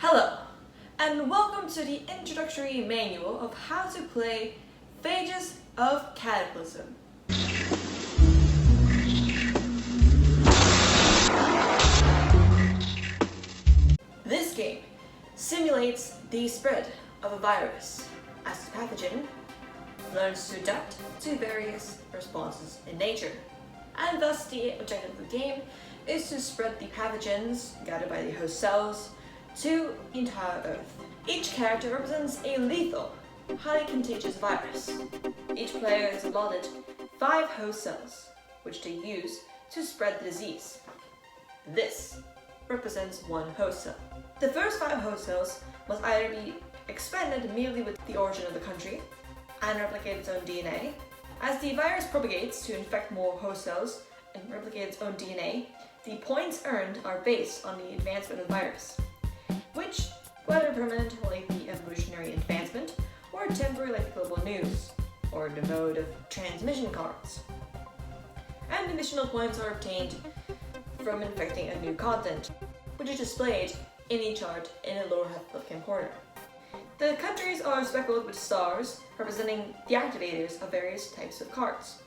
Hello, and welcome to the introductory manual of how to play Phages of Cataclysm. This game simulates the spread of a virus as the pathogen learns to adapt to various responses in nature. And thus the objective of the game is to spread the pathogens gathered by the host cells to the entire Earth. Each character represents a lethal, highly contagious virus. Each player is allotted 5 host cells, which they use to spread the disease. This represents 1 host cell. The first 5 host cells must either be expanded immediately with the origin of the country and replicate its own DNA. As the virus propagates to infect more host cells and replicate its own DNA, the points earned are based on the advancement of the virus, which, whether permanent like the evolutionary advancement, or temporary like the global news, or the mode of transmission cards. And additional points are obtained from infecting a new continent, which is displayed in a chart in the lower left-hand corner. The countries are speckled with stars representing the activators of various types of cards.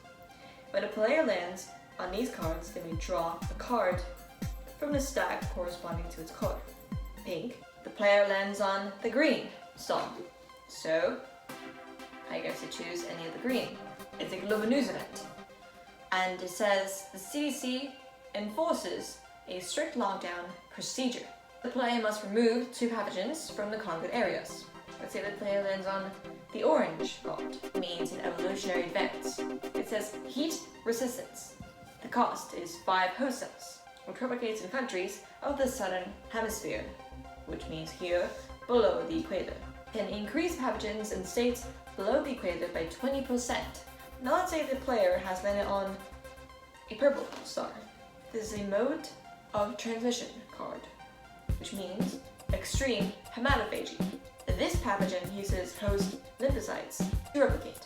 When a player lands on these cards, they may draw a card from the stack corresponding to its color. Pink, the player lands on the green star. So, I guess to choose any of the green. It's a global news event. And it says the CDC enforces a strict lockdown procedure. The player must remove 2 pathogens from the conquered areas. Let's say the player lands on the orange card. It means an evolutionary advance. It says heat resistance. The cost is 5 host cells, which replicates in countries of the southern hemisphere, which means here below the equator. Can increase pathogens in states below the equator by 20%. Now let's say the player has landed on a purple star. This is a mode of transmission card, which means extreme hematophagy. This pathogen uses host lymphocytes to replicate,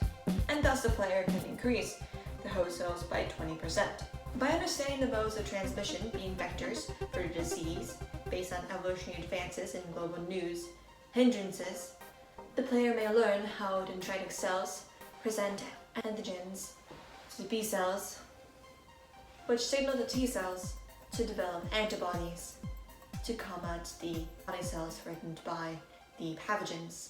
and thus the player can increase the host cells by 20%. By understanding the modes of transmission being vectors for the disease based on evolutionary advances in global news hindrances, the player may learn how dendritic cells present antigens to the B cells, which signal the T cells to develop antibodies to combat the body cells threatened by the pathogens.